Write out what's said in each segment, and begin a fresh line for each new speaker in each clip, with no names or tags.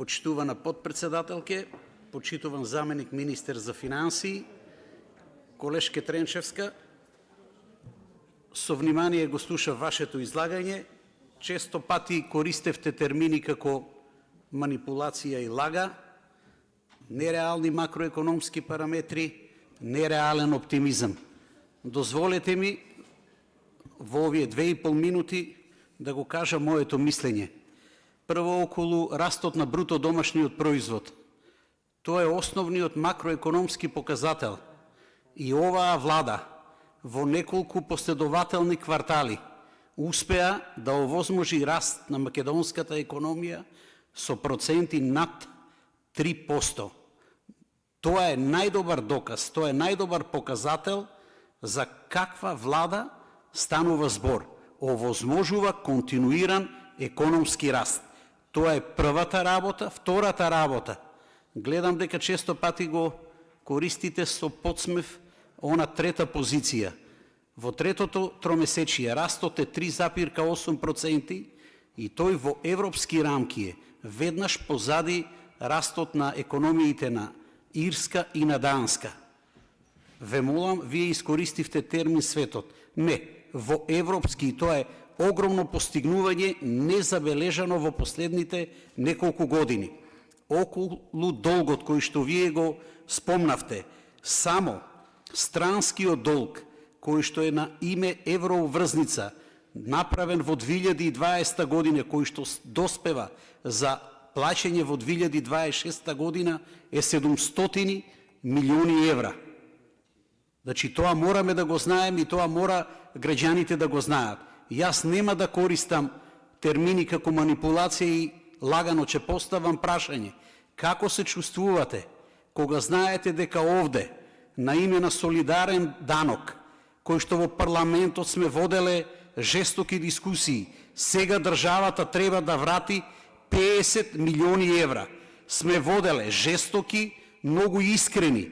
почитувана подпредседателке, почитуван заменик министер за финансии, колешке Тренчевска, со внимание го слушав вашето излагање. Често пати користевте термини како манипулација и лага, нереални макроекономски параметри, нереален оптимизам. Дозволете ми во овие 2,5 минути да го кажам моето мислење. Прво, околу растот на бруто домашниот производ. Тоа е основниот макроекономски показател. И оваа влада во неколку последователни квартали успеа да овозможи раст на македонската економија со проценти над 3%. Тоа е најдобар доказ, тоа е најдобар показател за каква влада станува збор. Овозможува континуиран економски раст. Тоа е првата работа. Втората работа, гледам дека често пати го користите со подсмев она трета позиција. Во третото тромесечие растот е 3,8% и тој во европски рамки е веднаш позади растот на економиите на Ирска и на Данска. Ве молам, вие искористивте термин светот. Не, во европски, тоа е огромно постигнување незабележано во последните неколку години. Околу долгот кој што вие го спомнавте, само странскиот долг кој што е на име евроуврзница, направен во 2020 година, кој што доспева за плаќање во 2026 година, е 700 милиони евра. Значи, тоа мораме да го знаеме и тоа мора граѓаните да го знаат. Јас нема да користам термини како манипулација и лагано ќе поставам прашање. Како се чувствувате кога знаете дека овде, на име на солидарен данок, кој што во парламентот сме воделе жестоки дискусии, сега државата треба да врати 50 милиони евра. Сме воделе жестоки, многу искрени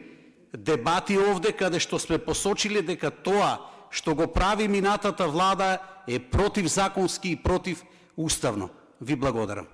дебати овде, каде што сме посочиле дека тоа што го прави минатата влада е противзаконски и противуставно. Ви благодарам.